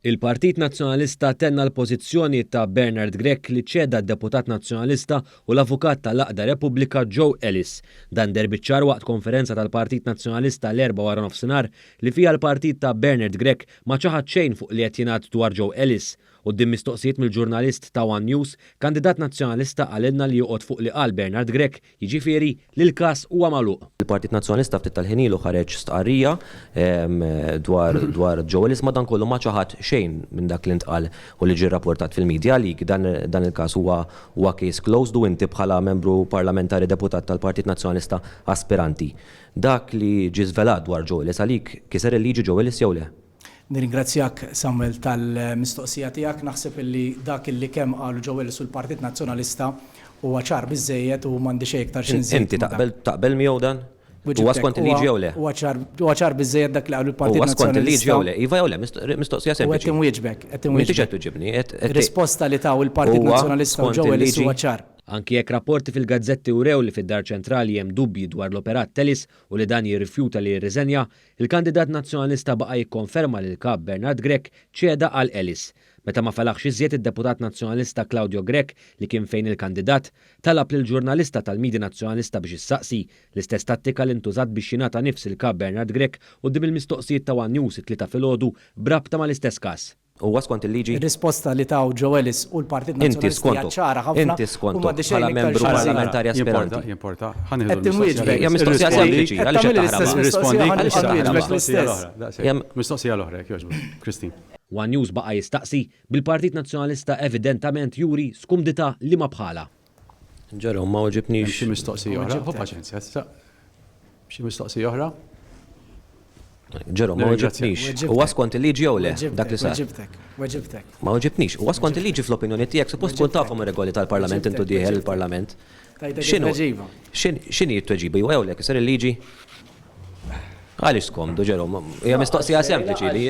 Il-Partit Nazzjonalista tenna l-pożizzjoni ta' Bernard Grech li ċeda d-Deputat Nazzjonalista u l-Avukat tal-Aqda Repubblika Joe Ellis. Dan derbiċċar waqt konferenza tal-Partit Nazzjonalista l-4 wara nofsinhar li fiha l-partit ta' Bernard Grech ma ċaħad xejn fuq li qed jingħad dwar Joe Ellis. Quddiem mistoqsijiet mill-ġurnalist ta' One News, kandidat nazzjonalista għalilna li joqgħod fuq li qal Bernard Grech jiġifieri li l-każ huwa magħluq. Il-Partit Nazzjonalista ftit tal-ħinilu ħareġ stqarrija dwar Joe Ellis madankollu ma ċaħad xejn minn dak li ntqal u li ġie rrapportat fil-medja li dan il-każ huwa case closed u inti bħala membru parlamentari deputat tal-Partit Nazzjonalista aspiranti. Dak li ġie żvelat dwar Joe Ellis għalik kiser il-liġi Joe Ellis jew le? Nirringrazzjak Samuel tal-mistoqsija tiegħek, naħseb illi dak illi kemm qalu Joe Ellis u l-Partit Nazzjonalista huwa ċar biżżejjed u m'għandi xejn iktar xi nżid. Inti taqbel miegħu dan? Huwa skont il-liġi jew le? Huwa ċar biżżejjed dak li qalu l-Partit Nazzjonalista. Huwa skont il-liġi jew le? Iva jew le, mistoqsija sempliċi. Qed inwieġbek, Inti ġed tuġibni. Risposta li taw il-Partit Nazzjonalista u Joe Ellis huwa ċar. Anki jekk rapporti fil-gazzetti urew li fid-Dar Ċentrali hemm dubji dwar l-operat Tellis u li dan jirrifjuta li jirriżenja, il-kandidat nazzjonalista baqa' jikkonferma li l-kap Bernard Grech ċeda għal Ellis. Meta ma felaħx iżjed id-deputat nazzjonalista Claudio Grech li kien fejn il-kandidat, talab lil ġurnalista tal-Midja Nazzjonalista biex issaqsi l-istess tattika li ntużat biex jingħata nifs il-kap Bernard Grech quddiem il-mistoqsijiet ta' One News it-tlieta filgħodu brabta mal-istess każ. Huwa skont il-liġi? Ir-risposta li taw Joe Ellis u l-Partit Nazzjonalista hija ċara ħafna. Inti skontu bħala membru parlamentari aspiranti. Jimporta. Hija mistoqsija sempliċi, Mistoqsija l-oħra, jogħġbu, Kristin. One News baqa' jistaqsi bil-Partit Nazzjonalista evidentament juri skumdita li ma bħala. Ġerom ma uġibniex. Xi mistoqsija oħra, hu paċenzja. Xi mistoqsija oħra? Ġerom ma uġibniex. Huwa skont il-liġi jew le dak li sar. Weġibtek. Ma uġibniex. Huwa skont il-liġi fl-opinjoni tiegħek suppost tkun tafhom ir-regoli tal-Parlament intu dieħel il-Parlament. X'inhi t-tweġiba jew le kisar il-liġi? Għaliex skomdu ġerom, hija mistoqsija sempliċi li